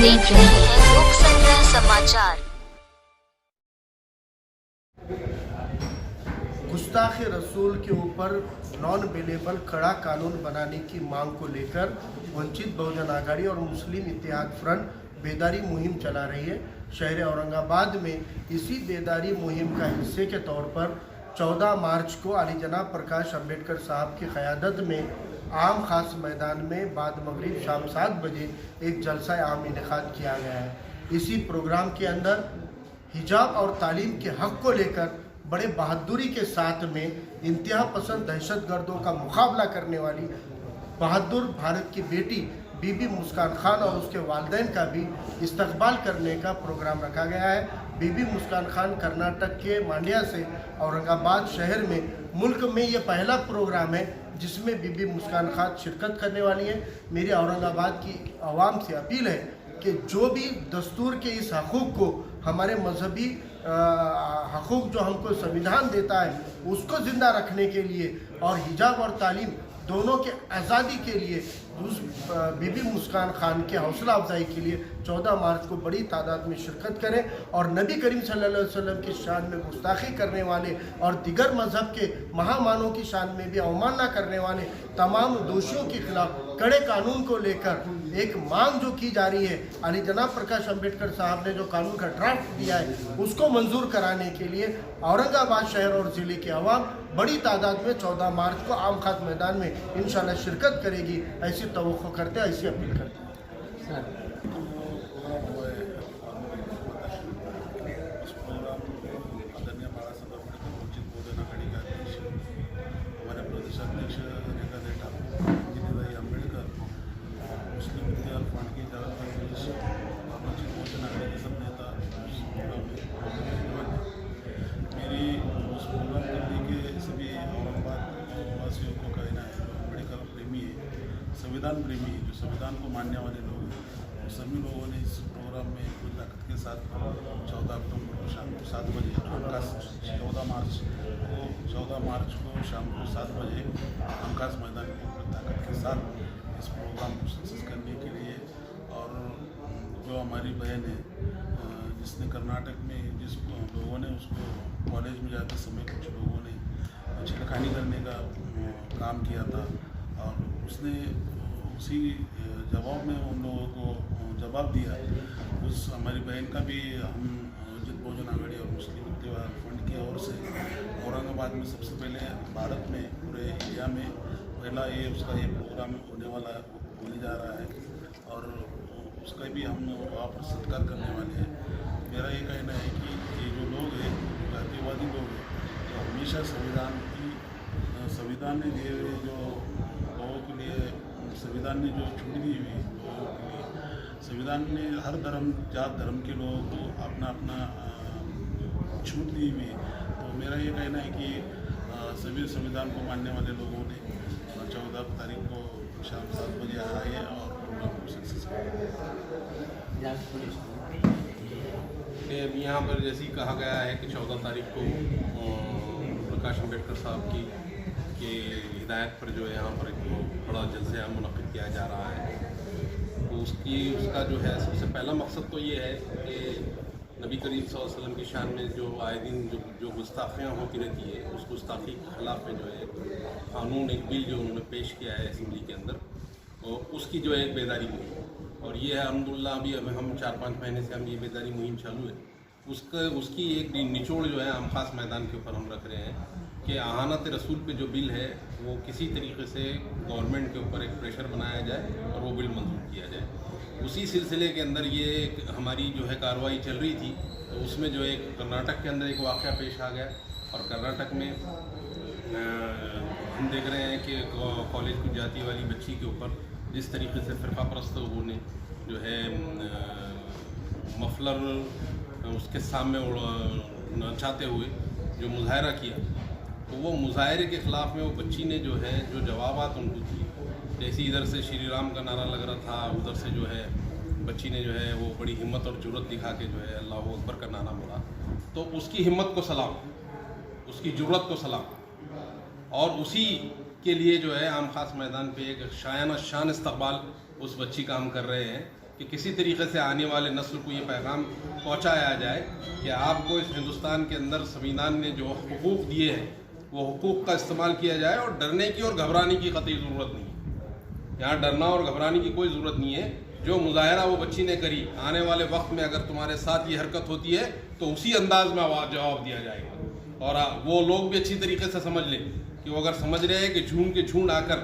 देख रहे हैं लोक संग्रह समाचार। गुस्ताख रसूल के ऊपर नॉन बेलेबल कड़ा कानून बनाने की मांग को लेकर वंचित बहुजन आघाड़ी और मुस्लिम इत्तेहाद फ्रंट बेदारी मुहिम चला रही है। शहर औरंगाबाद में इसी बेदारी मुहिम का हिस्से के तौर पर 14 मार्च को अली जनाब प्रकाश अम्बेडकर साहब की क़यादत में आम खास मैदान में बाद मगरिब शाम 7 बजे एक जलसा आम इनेकाद किया गया है। इसी प्रोग्राम के अंदर हिजाब और तालीम के हक़ को लेकर बड़े बहादुरी के साथ में इंतहा पसंद दहशतगर्दों का मुकाबला करने वाली बहादुर भारत की बेटी बीबी मुस्कान खान और उसके वालिदैन का भी इस्तकबाल करने का प्रोग्राम रखा गया है। बीबी मुस्कान खान कर्नाटक के मांड्या से औरंगाबाद शहर में मुल्क में ये पहला प्रोग्राम है जिसमें बीबी मुस्कान खान शिरकत करने वाली है। मेरी औरंगाबाद की आवाम से अपील है कि जो भी दस्तूर के इस हकूक़ को, हमारे मजहबी हकूक़ जो हमको संविधान देता है, उसको ज़िंदा रखने के लिए और हिजाब और तालीम दोनों के आज़ादी के लिए उस बीबी मुस्कान खान के हौसला अफजाई के लिए 14 मार्च को बड़ी तादाद में शिरकत करें और नबी करीम सल्लल्लाहु अलैहि वसल्लम की शान में गुस्ताखी करने वाले और दिगर मजहब के महामानों की शान में भी अवमानना करने वाले तमाम दोषियों के खिलाफ कड़े कानून को लेकर एक मांग जो की जा रही है। अली जनाब प्रकाश अम्बेडकर साहब ने जो कानून का ड्राफ्ट दिया है उसको मंजूर कराने के लिए औरंगाबाद शहर और ज़िले के अवाम बड़ी तादाद में 14 मार्च को आम खास मैदान में इंशाल्लाह शिरकत करेगी, ऐसी तवक्को करते हैं, ऐसी अपील करते हैं। संविधान प्रेमी, जो संविधान को मानने वाले लोग हैं, सभी लोगों ने इस प्रोग्राम में पूरी ताकत के साथ 14 अक्टूबर को शाम को 7 बजे 14 मार्च को शाम को 7 बजे हमखास मैदान की पूरी ताकत के साथ इस प्रोग्राम को सक्सेस करने के लिए, और जो हमारी बहन है जिसने कर्नाटक में जिस लोगों ने उसको कॉलेज में जाते समय कुछ लोगों ने छेड़खानी करने का काम किया था और उसने उसी जवाब में उन लोगों को जवाब दिया। उस हमारी बहन का भी हम वंचित बहुजन आघाड़ी और मुस्लिम इत्तेहाद फ्रंट की ओर से औरंगाबाद में सबसे पहले भारत में पूरे इंडिया में पहला उसका ये प्रोग्राम होने जा रहा है और उसका भी हम वहाँ पर सत्कार करने वाले हैं। मेरा ये कहना है कि ये जो लोग हैं, जातिवादी लोग हैं, तो हमेशा संविधान ने दिए हुए जो लोगों के लिए, संविधान ने जो छूट दी हुई लोगों के लिए, संविधान ने हर धर्म जात धर्म के लोगों को अपना अपना छूट दी हुई है। तो मेरा ये कहना है कि सभी संविधान को मानने वाले लोगों ने 14 तारीख को शाम 7 बजे आ रही है और प्रोग्राम को सक्सेस करें। यहाँ पर जैसे ही कहा गया है कि 14 तारीख को प्रकाश अम्बेडकर साहब की के हिदायत पर जो है यहाँ पर एक बड़ा जलसा मुनक़िद किया जा रहा है। तो उसका जो है सबसे पहला मकसद तो ये है कि नबी करीम सल्लल्लाहु अलैहि वसल्लम की शान में जो आए दिन जो गुस्ताखियाँ होती रहती है, उस गुस्ताखी के ख़िलाफ़ में जो है कानून, एक बिल जो उन्होंने पेश किया है असेंबली के अंदर, और उसकी जो है एक बेदारी मुहिम, और ये है अल्हम्दुलिल्लाह अभी हम 4-5 महीने से हम ये बेदारी मुहिम चालू है। उसकी एक निचोड़ जो है हम खास मैदान के ऊपर हम रख रहे हैं कि आहानत रसूल पे जो बिल है वो किसी तरीके से गवर्नमेंट के ऊपर एक प्रेशर बनाया जाए और वो बिल मंजूर किया जाए। उसी सिलसिले के अंदर ये हमारी जो है कार्रवाई चल रही थी, तो उसमें जो एक कर्नाटक के अंदर एक वाक़या पेश आ गया और कर्नाटक में हम देख रहे हैं कि कॉलेज की जाती वाली बच्ची के ऊपर जिस तरीके से फ़िरका परस्त लोगों ने जो है मफलर उसके सामने नचाते हुए जो मुजाहरा किया, तो वो मुजाहरे के ख़िलाफ़ में वो बच्ची ने जो है जो जवाबात उनको दी, जैसे इधर से श्री राम का नारा लग रहा था, उधर से जो है बच्ची ने जो है वो बड़ी हिम्मत और जुर्रत दिखा के जो है अल्लाह अकबर का नारा बोला। तो उसकी हिम्मत को सलाम, उसकी जुर्रत को सलाम, और उसी के लिए जो है आम खास मैदान पे एक शायाना शान इस्तकबाल उस बच्ची का हम कर रहे हैं कि किसी तरीके से आने वाले नस्ल को ये पैगाम पहुंचाया जाए कि आपको इस हिंदुस्तान के अंदर संविधान ने जो हुकूक दिए हैं वो हुकूक का इस्तेमाल किया जाए और डरने की और घबराने की कतई ज़रूरत नहीं है। यहाँ डरना और घबराने की कोई ज़रूरत नहीं है। जो मुजाहरा वो बच्ची ने करी, आने वाले वक्त में अगर तुम्हारे साथ ये हरकत होती है तो उसी अंदाज में जवाब दिया जाएगा। और वो लोग भी अच्छी तरीके से समझ लें कि वो अगर समझ रहे हैं कि झूठ के झूठ आकर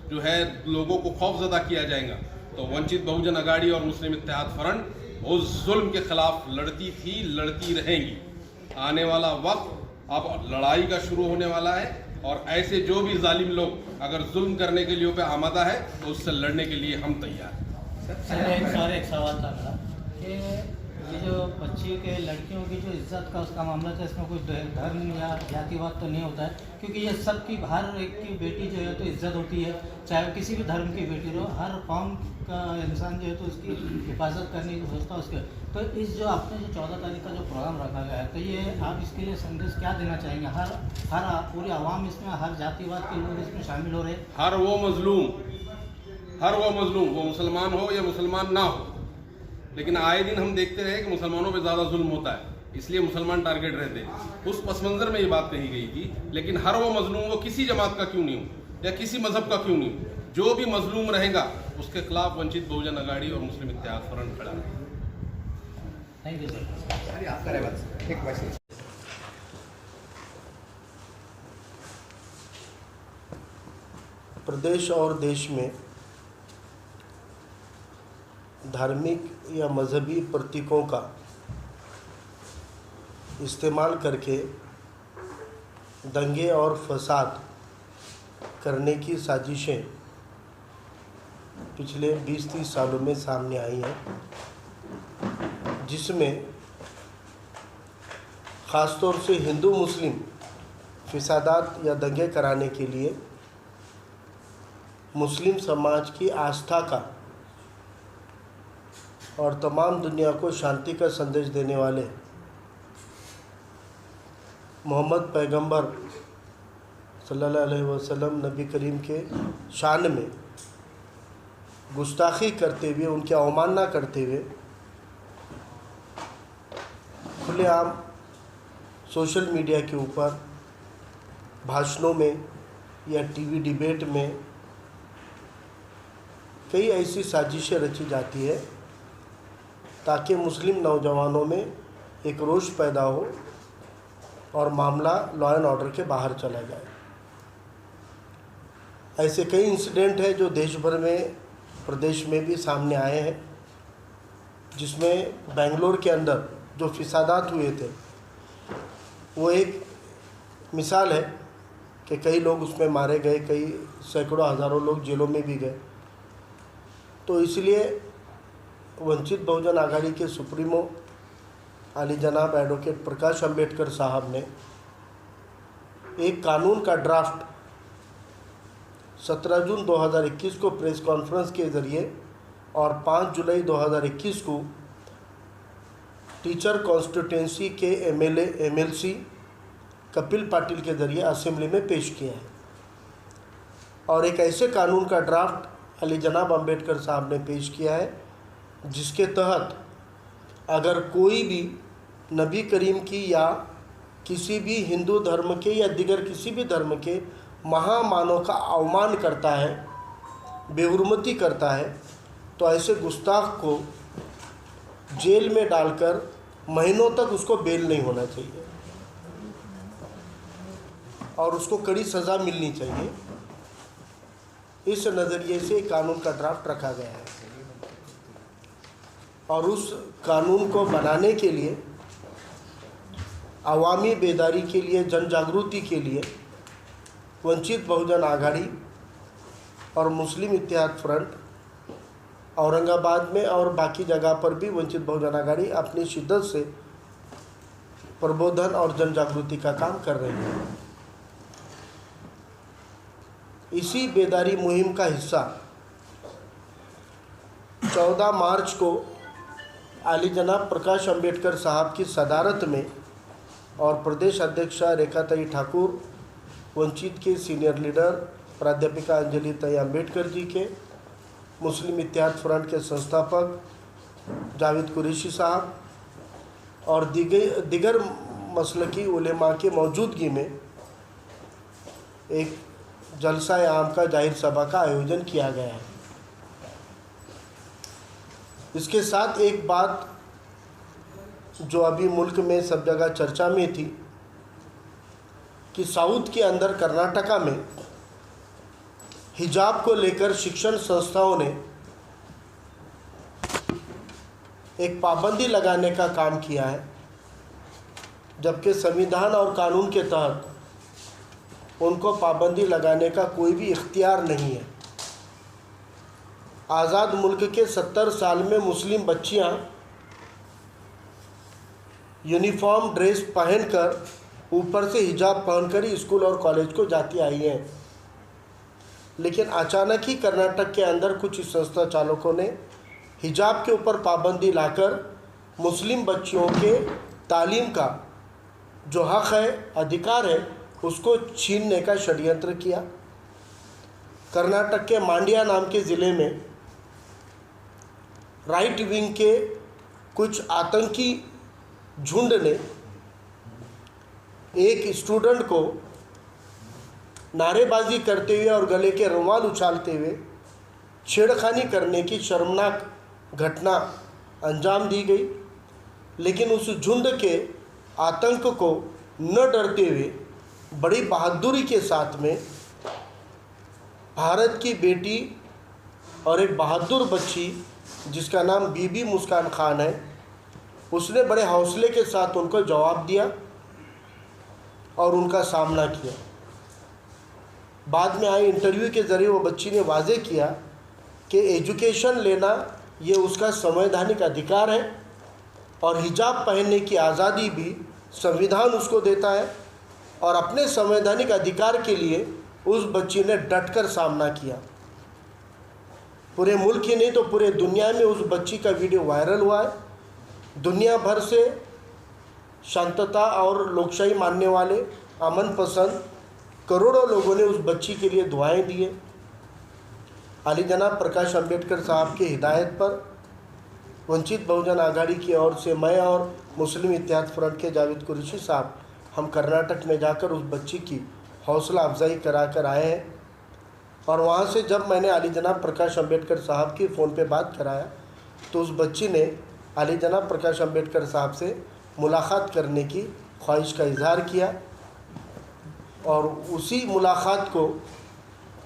जो है लोगों को खौफजदा किया जाएगा, तो वंचित बहुजन अघाड़ी और मुस्लिम इत्तेहाद फ्रंट उस जुल्म के खिलाफ लड़ती थी, लड़ती रहेंगी। आने वाला वक्त अब लड़ाई का शुरू होने वाला है और ऐसे जो भी जालिम लोग अगर जुल्म करने के लिए पे आमादा है तो उससे लड़ने के लिए हम तैयार हैं। एक सवाल था मेरा कि ये जो बच्ची के लड़कियों की जो इज्जत का उसका मामला था, इसमें कोई धर्म या जातिवाद तो नहीं होता है, क्योंकि ये सबकी हर एक की बेटी जो है तो इज्जत होती है, चाहे किसी भी धर्म की बेटी हो, हर कौम का इंसान जो है तो उसकी हिफाजत करने की सोचता है उसके। तो इस जो आपने जो 14 तारीख का जो प्रोग्राम रखा गया है, तो ये आप इसके लिए संदेश क्या देना चाहेंगे? हर पूरी आवाम इसमें, हर जातिवाद के लोग इसमें शामिल हो रहे हैं। हर वो मजलूम, वो मुसलमान हो या मुसलमान ना हो, लेकिन आए दिन हम देखते रहे कि मुसलमानों पे ज़्यादा जुल्म होता है, इसलिए मुसलमान टारगेट रहते हैं। उस पस मंज़र में ये बात कही गई थी। लेकिन हर वो मजलूम, वो किसी जमात का क्यों नहीं हो या किसी मज़हब का क्यों नहीं हो, जो भी मजलूम रहेगा उसके खिलाफ वंचित बहुजन अघाड़ी और मुस्लिम इत्तेहाद फ्रंट खड़ा है। Thank you sir. प्रदेश और देश में धार्मिक या मजहबी प्रतीकों का इस्तेमाल करके दंगे और फसाद करने की साजिशें पिछले 20-30 सालों में सामने आई हैं, जिसमें ख़ासतौर से हिंदू मुस्लिम फसादात या दंगे कराने के लिए मुस्लिम समाज की आस्था का और तमाम दुनिया को शांति का संदेश देने वाले मोहम्मद पैगंबर सल्लल्लाहु अलैहि वसल्लम नबी करीम के शान में गुस्ताखी करते हुए, उनकी अवमानना करते हुए खुलेआम सोशल मीडिया के ऊपर भाषणों में या टीवी डिबेट में कई ऐसी साजिशें रची जाती है ताकि मुस्लिम नौजवानों में एक रोष पैदा हो और मामला लॉ एंड ऑर्डर के बाहर चला जाए। ऐसे कई इंसिडेंट हैं जो देश भर में, प्रदेश में भी सामने आए हैं, जिसमें बेंगलोर के अंदर जो फिसादात हुए थे वो एक मिसाल है कि कई लोग उसमें मारे गए, कई सैकड़ों हज़ारों लोग जेलों में भी गए। तो इसलिए वंचित बहुजन आघाड़ी के सुप्रीमो आली जनाब एडवोकेट प्रकाश अंबेडकर साहब ने एक कानून का ड्राफ्ट 17 जून 2021 को प्रेस कॉन्फ्रेंस के ज़रिए और 5 जुलाई 2021 को टीचर कॉन्स्टिट्यूंसी के MLC कपिल पाटिल के ज़रिए असेंबली में पेश किया है। और एक ऐसे कानून का ड्राफ्ट अली जनाब अंबेडकर साहब ने पेश किया है जिसके तहत अगर कोई भी नबी करीम की या किसी भी हिंदू धर्म के या दिगर किसी भी धर्म के महामानव का अवमान करता है, बेहुरमती करता है, तो ऐसे गुस्ताख को जेल में डालकर महीनों तक उसको बेल नहीं होना चाहिए और उसको कड़ी सज़ा मिलनी चाहिए। इस नज़रिए से कानून का ड्राफ्ट रखा गया है और उस कानून को बनाने के लिए, अवामी बेदारी के लिए, जन जागृति के लिए वंचित बहुजन आघाड़ी और मुस्लिम इत्तेहाद फ्रंट औरंगाबाद में और बाकी जगह पर भी वंचित बहुजन आघाड़ी अपनी शिद्दत से प्रबोधन और जन जागृति का काम कर रही है। इसी बेदारी मुहिम का हिस्सा 14 मार्च को आली जनाब प्रकाश अंबेडकर साहब की सदारत में और प्रदेश अध्यक्षा रेखाताई ठाकुर, वंचित के सीनियर लीडर प्राध्यापिका अंजलि ताई अंबेडकर जी के, मुस्लिम इत्तेहाद फ्रंट के संस्थापक जावेद कुरैशी साहब और दिगर मसलकी उलेमा के मौजूदगी में एक जलसा आम का जाहिर सभा का आयोजन किया गया है। इसके साथ एक बात जो अभी मुल्क में सब जगह चर्चा में थी कि साउथ के अंदर कर्नाटका में हिजाब को लेकर शिक्षण संस्थाओं ने एक पाबंदी लगाने का काम किया है, जबकि संविधान और कानून के तहत उनको पाबंदी लगाने का कोई भी इख्तियार नहीं है। आज़ाद मुल्क के 70 साल में मुस्लिम बच्चियां यूनिफॉर्म ड्रेस पहनकर ऊपर से हिजाब पहनकर ही स्कूल और कॉलेज को जाती आई हैं, लेकिन अचानक ही कर्नाटक के अंदर कुछ संस्था चालकों ने हिजाब के ऊपर पाबंदी लाकर मुस्लिम बच्चियों के तालीम का जो हक़ है, अधिकार है, उसको छीनने का षड्यंत्र किया। कर्नाटक के मांड्या नाम के ज़िले में राइट विंग के कुछ आतंकी झुंड ने एक स्टूडेंट को नारेबाजी करते हुए और गले के रुमाल उछालते हुए छेड़खानी करने की शर्मनाक घटना अंजाम दी गई। लेकिन उस झुंड के आतंक को न डरते हुए बड़ी बहादुरी के साथ में भारत की बेटी और एक बहादुर बच्ची जिसका नाम बीबी मुस्कान खान है, उसने बड़े हौसले के साथ उनको जवाब दिया और उनका सामना किया। बाद में आई इंटरव्यू के ज़रिए वो बच्ची ने वाजे किया कि एजुकेशन लेना ये उसका संवैधानिक अधिकार है और हिजाब पहनने की आज़ादी भी संविधान उसको देता है, और अपने संवैधानिक अधिकार के लिए उस बच्ची ने डटकर सामना किया। पूरे मुल्क ही नहीं तो पूरे दुनिया में उस बच्ची का वीडियो वायरल हुआ है। दुनिया भर से शांतता और लोकशाही मानने वाले, अमन पसंद करोड़ों लोगों ने उस बच्ची के लिए दुआएं दी हैं। अली जनाब प्रकाश अंबेडकर साहब की हिदायत पर वंचित बहुजन आघाड़ी की ओर से मैं और मुस्लिम इत्तेहाद फ्रंट के जावेद कुरैशी साहब हम कर्नाटक में जाकर उस बच्ची की हौसला अफजाई करा कर आए हैं। और वहाँ से जब मैंने अली जनाब प्रकाश अंबेडकर साहब की फ़ोन पे बात कराया तो उस बच्ची ने अली जनाब प्रकाश अंबेडकर साहब से मुलाकात करने की ख्वाहिश का इजहार किया, और उसी मुलाकात को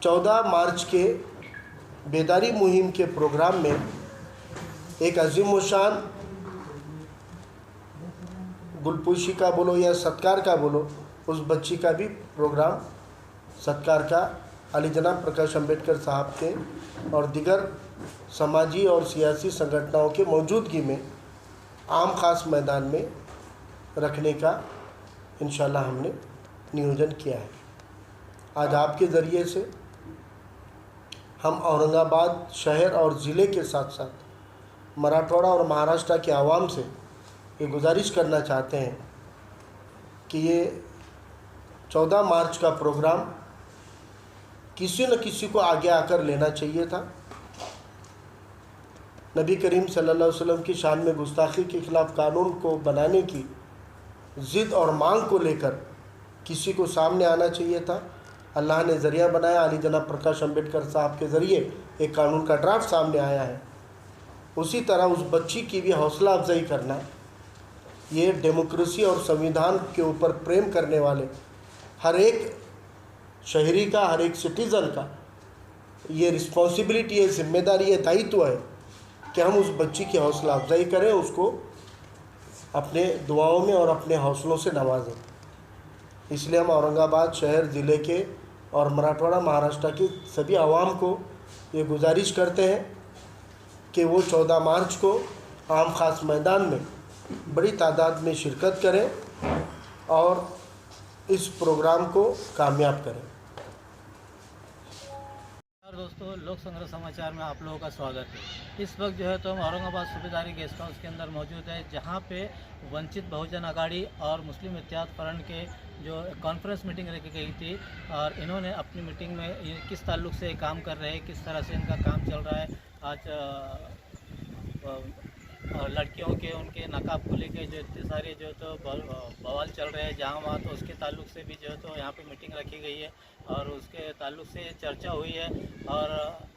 14 मार्च के बेदारी मुहिम के प्रोग्राम में एक अजीम-उश-शान गुलपोशी का बोलो या सत्कार का बोलो, उस बच्ची का भी प्रोग्राम सत्कार का अली जनाब प्रकाश अंबेडकर साहब के और दिगर समाजी और सियासी संगठनों के मौजूदगी में आम खास मैदान में रखने का इंशाल्लाह हमने नियोजन किया है। आज आपके ज़रिए से हम औरंगाबाद शहर और ज़िले के साथ साथ मराठवाड़ा और महाराष्ट्र के आवाम से ये गुजारिश करना चाहते हैं कि ये 14 मार्च का प्रोग्राम किसी न किसी को आगे आकर लेना चाहिए था। नबी करीम सल्लल्लाहु अलैहि वसल्लम की शान में गुस्ताखी के ख़िलाफ़ कानून को बनाने की ज़िद और मांग को लेकर किसी को सामने आना चाहिए था। अल्लाह ने ज़रिया बनाया, अली जनाब प्रकाश अंबेडकर साहब के ज़रिए एक कानून का ड्राफ्ट सामने आया है। उसी तरह उस बच्ची की भी हौसला अफजाई करना, ये डेमोक्रेसी और संविधान के ऊपर प्रेम करने वाले हर एक शहरी का, हर एक सिटीज़न का ये रिस्पॉन्सिबिलिटी है, जिम्मेदारी है, दायित्व है कि हम उस बच्ची की हौसला अफजाई करें, उसको अपने दुआओं में और अपने हौसलों से नवाजें। इसलिए हम औरंगाबाद शहर ज़िले के और मराठवाड़ा महाराष्ट्र की सभी आवाम को ये गुजारिश करते हैं कि वो 14 मार्च को आम खास मैदान में बड़ी तादाद में शिरकत करें और इस प्रोग्राम को कामयाब करें। दोस्तों, लोक संग्रह समाचार में आप लोगों का स्वागत है। इस वक्त जो है तो हम औरंगाबाद सूबेदारी गेस्ट हाउस के अंदर मौजूद है, जहां पे वंचित बहुजन आघाड़ी और मुस्लिम इत्तेहाद फ्रंट के जो कॉन्फ्रेंस मीटिंग रखी गई थी और इन्होंने अपनी मीटिंग में ये किस ताल्लुक से काम कर रहे हैं, किस तरह से इनका काम चल रहा है, आज और लड़कियों के उनके नकाब को लेके जो इतने सारे जो तो बवाल चल रहे हैं जहाँ वहाँ, तो उसके ताल्लुक से भी जो है तो यहाँ पे मीटिंग रखी गई है और उसके ताल्लुक से चर्चा हुई है। और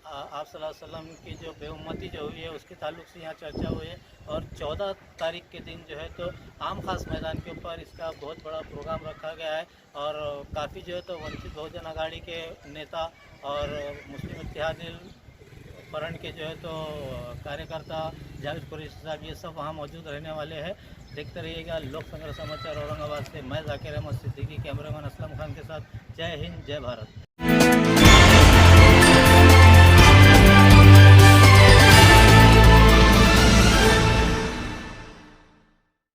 आप सल्लल्लाहु अलैहि वसल्लम की जो बेउम्मती जो हुई है उसके ताल्लुक से यहाँ चर्चा हुई है। और 14 तारीख के दिन जो है तो आम खास मैदान के ऊपर इसका बहुत बड़ा प्रोग्राम रखा गया है। और काफ़ी जो है तो वंचित बहुजन आघाड़ी के नेता और मुस्लिम इत्तेहादुल फ्रंट के जो है तो कार्यकर्ता जावेद कुरैशी साहब ये सब वहाँ मौजूद रहने वाले हैं। देखते रहिएगा लोक संग्रह समाचार औरंगाबाद से। मैं जाकिर अहमद सिद्दीकी, कैमरामैन असलम खान के साथ। जय हिंद, जय भारत।